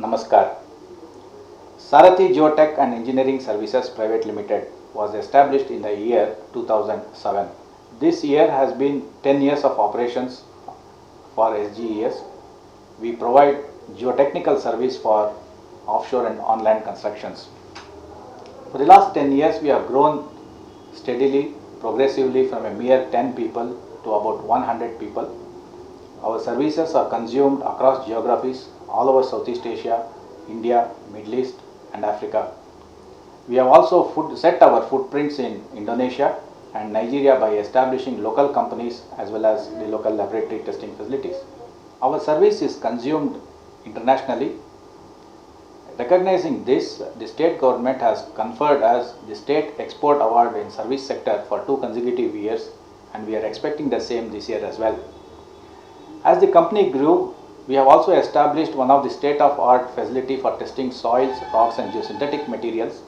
Namaskar. Sarathi Geotech and Engineering Services Private Limited was established in the year 2007. This year has been 10 years of operations for SGES. We provide geotechnical service for offshore and on-land constructions. For the last 10 years, we have grown steadily, progressively from a mere 10 people to about 100 people. Our services are consumed across geographies all over Southeast Asia, India, Middle East and Africa. We have also set our footprints in Indonesia and Nigeria by establishing local companies as well as the local laboratory testing facilities. Our service is consumed internationally. Recognizing this, the state government has conferred us the State Export Award in Service Sector for 2 consecutive years, and we are expecting the same this year as well. As the company grew, we have also established one of the state-of-art facility for testing soils, rocks and geosynthetic materials,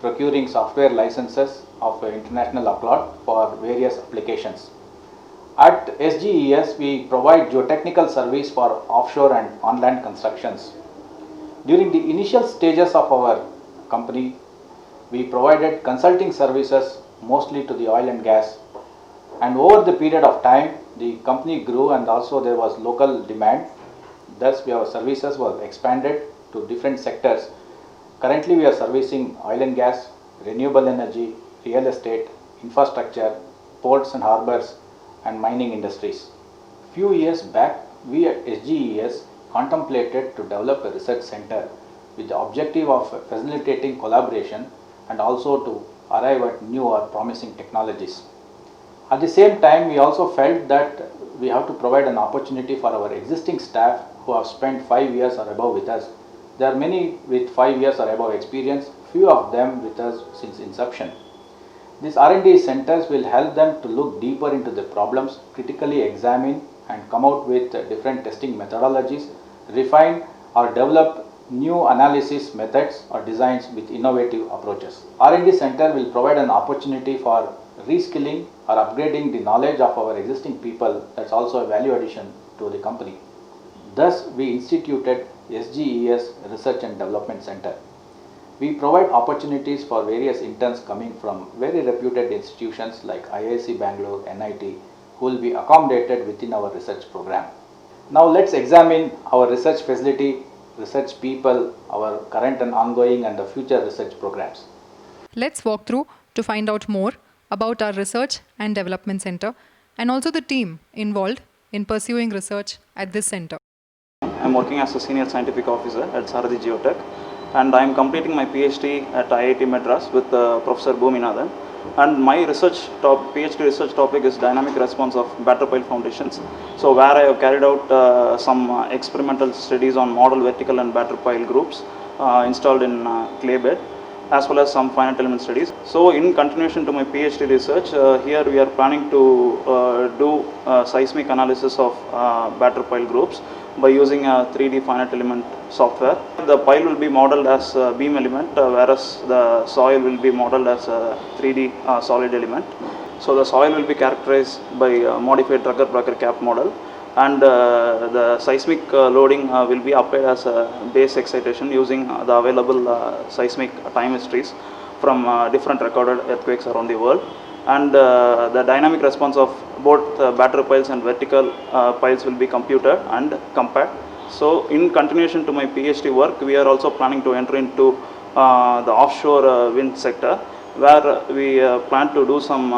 procuring software licenses of international applaud for various applications. At SGES, we provide geotechnical service for offshore and on-land constructions. During the initial stages of our company, we provided consulting services mostly to the oil and gas, and over the period of time the company grew and also there was local demand. Thus our services were expanded to different sectors. Currently we are servicing oil and gas, renewable energy, real estate, infrastructure, ports and harbors and mining industries. Few years back, we at SGES contemplated to develop a research center with the objective of facilitating collaboration and also to arrive at new or promising technologies. At the same time, we also felt that we have to provide an opportunity for our existing staff who have spent 5 years or above with us. There are many with 5 years or above experience, few of them with us since inception. These R&D centers will help them to look deeper into the problems, critically examine and come out with different testing methodologies, refine or develop new analysis methods or designs with innovative approaches. R&D center will provide an opportunity for reskilling or upgrading the knowledge of our existing people. That's also a value addition to the company. Thus, we instituted SGES Research and Development Center. We provide opportunities for various interns coming from very reputed institutions like IIC Bangalore, NIT, who will be accommodated within our research program. Now let's examine our research facility, research people, our current and ongoing and the future research programs. Let's walk through to find out more about our Research and Development Center and also the team involved in pursuing research at this center. I'm working as a senior scientific officer at Sarathi Geotech, and I'm completing my PhD at IIT Madras with Professor Bhuminathan. And my PhD research topic is dynamic response of batter pile foundations. So where I have carried out some experimental studies on model vertical and batter pile groups installed in clay bed, as well as some finite element studies. So in continuation to my PhD research, here we are planning to do seismic analysis of batter pile groups by using a 3D finite element software. The pile will be modeled as a beam element, whereas the soil will be modeled as a 3D solid element. So the soil will be characterized by a modified Drucker-Brucker cap model, and the seismic loading will be applied as a base excitation using the available seismic time histories from different recorded earthquakes around the world. And the dynamic response of both batter piles and vertical piles will be computed and compared. So in continuation to my PhD work, we are also planning to enter into the offshore wind sector, where we plan to do some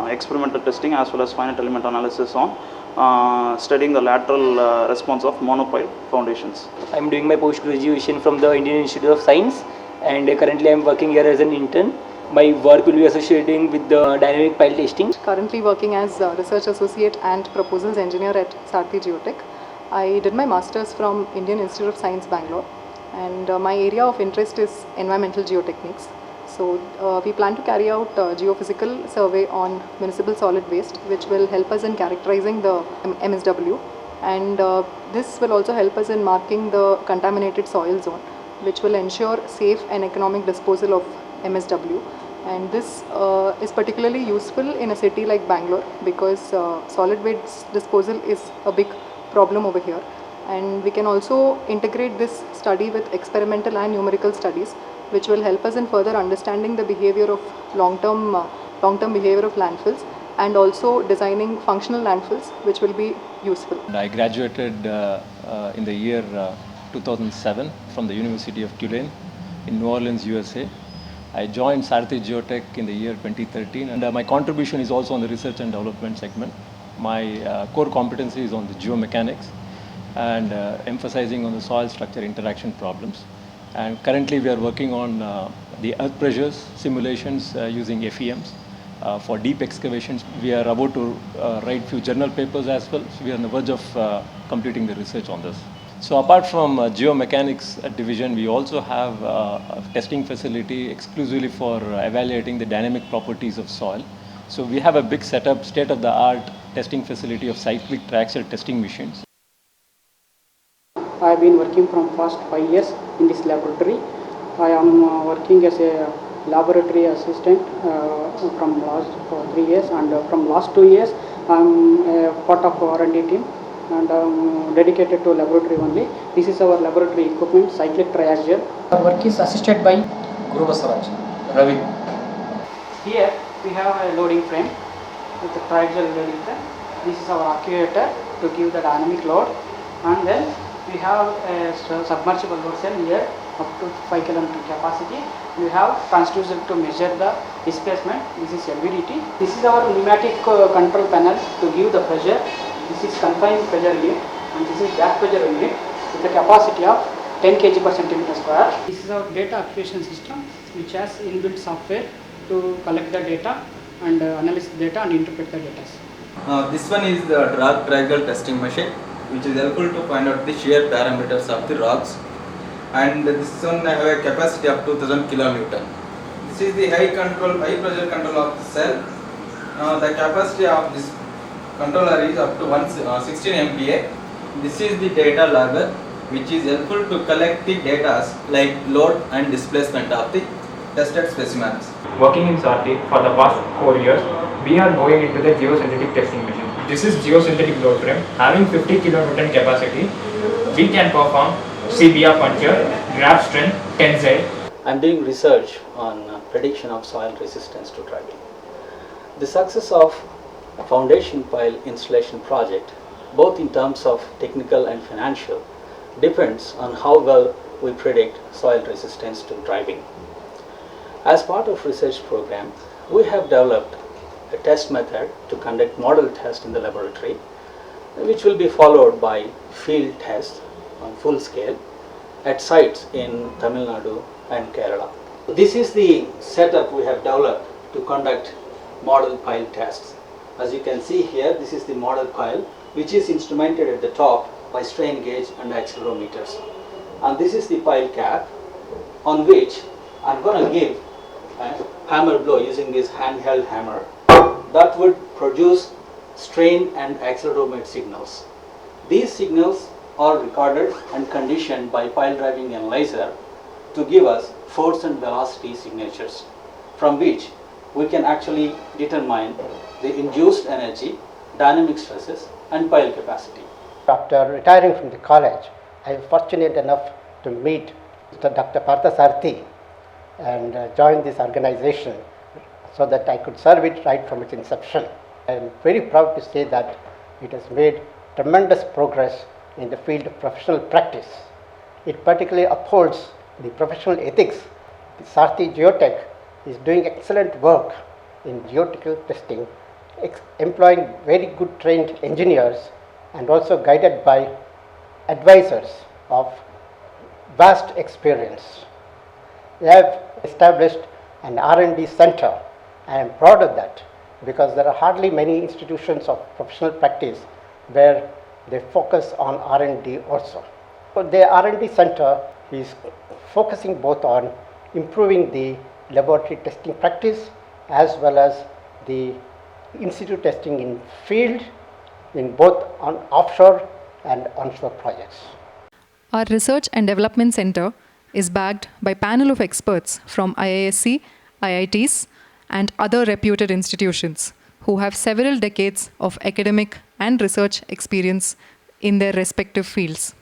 experimental testing as well as finite element analysis on studying the lateral response of monopile foundations. I am doing my post-graduation from the Indian Institute of Science, and currently I am working here as an intern. My work will be associating with the dynamic pile testing. Currently working as a research associate and proposals engineer at Sarathi Geotech. I did my masters from Indian Institute of Science, Bangalore, and my area of interest is environmental geotechniques. So we plan to carry out geophysical survey on municipal solid waste, which will help us in characterizing the MSW, and this will also help us in marking the contaminated soil zone, which will ensure safe and economic disposal of MSW. And this is particularly useful in a city like Bangalore because solid waste disposal is a big problem over here. And we can also integrate this study with experimental and numerical studies, which will help us in further understanding the behavior of long-term behavior of landfills, and also designing functional landfills, which will be useful. I graduated in the year 2007 from the University of Tulane in New Orleans, USA. I joined Sarthi Geotech in the year 2013, and my contribution is also on the research and development segment. My core competency is on the geomechanics and emphasizing on the soil structure interaction problems. And currently we are working on the earth pressures simulations using FEMs. For deep excavations, we are about to write few journal papers as well. So we are on the verge of completing the research on this. So apart from geomechanics division, we also have a testing facility exclusively for evaluating the dynamic properties of soil. So we have a big setup, state-of-the-art testing facility of cyclic triaxial testing machines. I have been working from past 5 years in this laboratory. I am working as a laboratory assistant from last 3 years, and from last 2 years I am a part of R&D team, and I am dedicated to laboratory only. This is our laboratory equipment, cyclic triaxial. Our work is assisted by Guru Basaraj, Ravi. Here we have a loading frame with the triaxial loading frame. This is our actuator to give the dynamic load, and then we have a submersible load cell here up to 5 km capacity. We have transducer to measure the displacement. This is LVDT. This is our pneumatic control panel to give the pressure. This is confined pressure unit, and this is gas pressure unit with a capacity of 10 kg per centimeter square. This is our data acquisition system, which has inbuilt software to collect the data and analyze the data and interpret the data. This one is the rock triangle testing machine, which is helpful to find out the shear parameters of the rocks. And this one I have a capacity of 2000 kilonewton. This is the high pressure control of the cell. The capacity of this controller is up to 16 MPa. This is the data logger, which is helpful to collect the data like load and displacement of the tested specimens. Working in Sarthi for the past 4 years, we are going into the geosynthetic testing machine. This is geosynthetic load frame. Having 50 kilonewton capacity, we can perform CBR puncture, graph strength, tensile. I am doing research on prediction of soil resistance to driving. The success of a foundation pile installation project, both in terms of technical and financial, depends on how well we predict soil resistance to driving. As part of research program, we have developed a test method to conduct model tests in the laboratory, which will be followed by field tests on full scale at sites in Tamil Nadu and Kerala. This is the setup we have developed to conduct model pile tests. As you can see here, this is the model pile, which is instrumented at the top by strain gauge and accelerometers. And this is the pile cap, on which I'm going to give a hammer blow using this handheld hammer that would produce strain and accelerometer signals. These signals are recorded and conditioned by pile driving analyzer to give us force and velocity signatures, from which we can actually determine the induced energy, dynamic stresses and pile capacity. After retiring from the college, I was fortunate enough to meet Dr. Partha Sarthi and join this organization so that I could serve it right from its inception. I am very proud to say that it has made tremendous progress in the field of professional practice. It particularly upholds the professional ethics. The Sarthi Geotech is doing excellent work in geotechnical testing, employing very good trained engineers and also guided by advisors of vast experience. They have established an R&D center. I am proud of that because there are hardly many institutions of professional practice where they focus on R&D also. So the R&D center is focusing both on improving the laboratory testing practice as well as the institute testing in field in both on offshore and onshore projects. Our Research and Development Center is backed by panel of experts from IISc, IITs and other reputed institutions who have several decades of academic and research experience in their respective fields.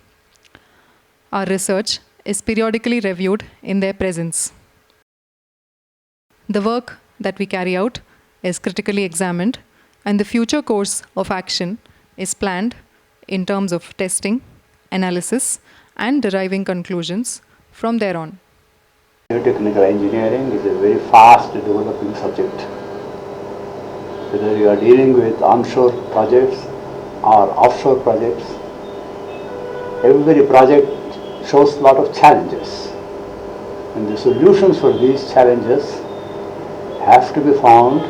our research is periodically reviewed in their presence. The work that we carry out is critically examined, and the future course of action is planned in terms of testing, analysis, and deriving conclusions from there on. Geotechnical engineering is a very fast developing subject. Whether you are dealing with onshore projects or offshore projects, every project shows a lot of challenges. And the solutions for these challenges have to be found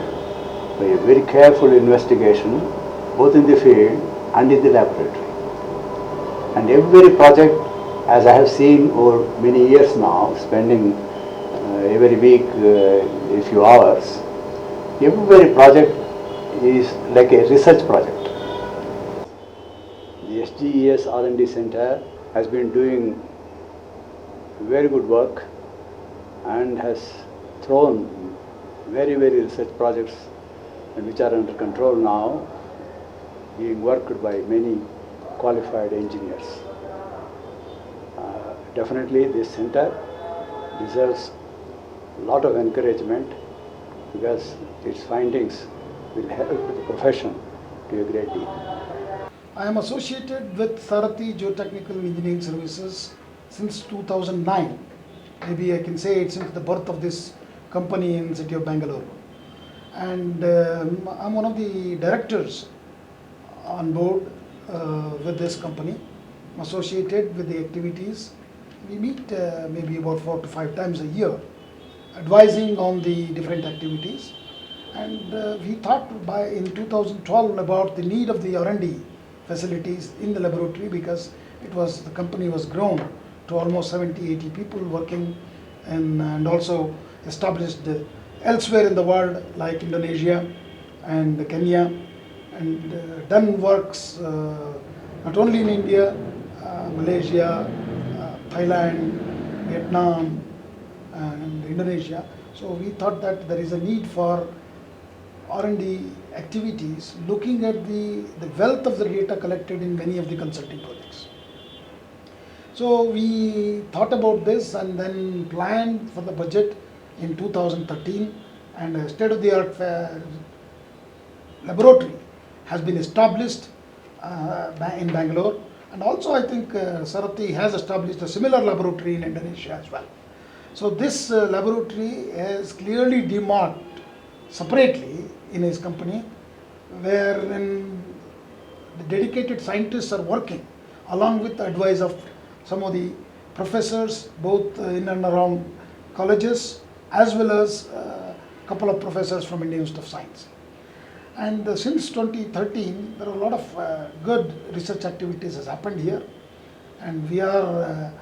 by a very careful investigation, both in the field and in the laboratory. And every project, as I have seen over many years now, spending every week a few hours, every project is like a research project. The SGES R&D Center has been doing very good work and has thrown very research projects which are under control now, being worked by many qualified engineers. Definitely this center deserves a lot of encouragement because its findings will help the profession to a great deal. I am associated with Sarathy Geotechnical Engineering Services since 2009. Maybe I can say it's since the birth of this company in the city of Bangalore. And I'm one of the directors on board with this company. I'm associated with the activities. We meet maybe about 4 to 5 times a year, advising on the different activities. And we thought in 2012 about the need of the R&D facilities in the laboratory, because the company was grown to almost 70-80 people working and also established elsewhere in the world like Indonesia and Kenya, and done works not only in India, Malaysia, Thailand, Vietnam and Indonesia. So we thought that there is a need for R&D activities looking at the wealth of the data collected in many of the consulting projects. So we thought about this and then planned for the budget in 2013, and a state-of-the-art laboratory has been established in Bangalore, and also I think Sarathy has established a similar laboratory in Indonesia as well. So this laboratory is clearly demarked separately in his company, wherein the dedicated scientists are working along with the advice of some of the professors both in and around colleges, as well as a couple of professors from Indian Institute of Science. And since 2013, there are a lot of good research activities has happened here, and we are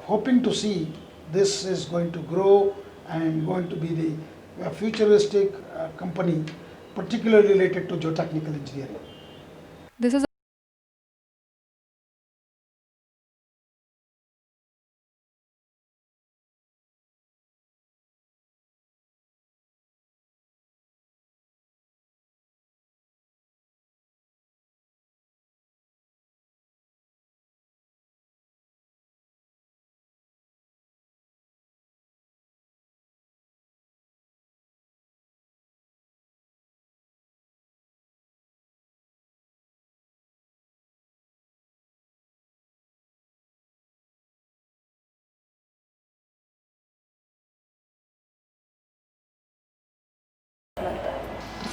hoping to see this is going to grow and going to be the futuristic company, particularly related to geotechnical engineering. This is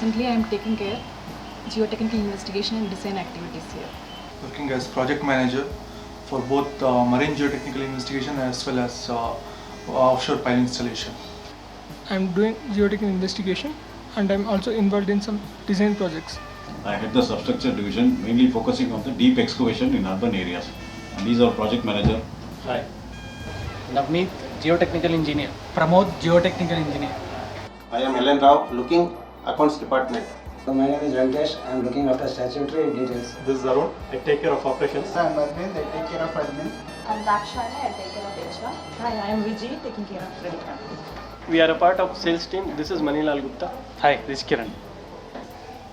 Presently, I am taking care geotechnical investigation and design activities here. Working as project manager for both marine geotechnical investigation as well as offshore pile installation. I am doing geotechnical investigation and I am also involved in some design projects. I head the substructure division, mainly focusing on the deep excavation in urban areas. And he's our project manager. Hi. Navneet, geotechnical engineer. Pramod, geotechnical engineer. I am Ellen Rao, looking accounts department. So my name is Venkatesh. I am looking after statutory details. This is Arun. I take care of operations. I am Arvind. I take care of admin. I am Dakshani. I take care of HR. Hi, I am Vijay, taking care of credit card. We are a part of sales team. This is Manilal Gupta. Hi, this is Kiran.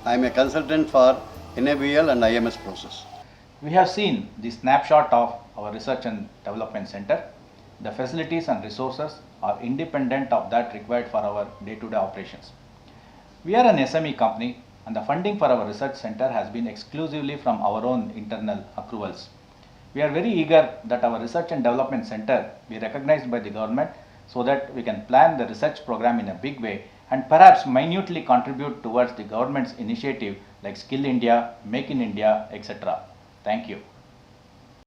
I am a consultant for NABL and IMS process. We have seen the snapshot of our Research and Development Center. The facilities and resources are independent of that required for our day-to-day operations. We are an SME company and the funding for our research center has been exclusively from our own internal accruals. We are very eager that our Research and Development Center be recognized by the government so that we can plan the research program in a big way and perhaps minutely contribute towards the government's initiative like Skill India, Make in India, etc. Thank you.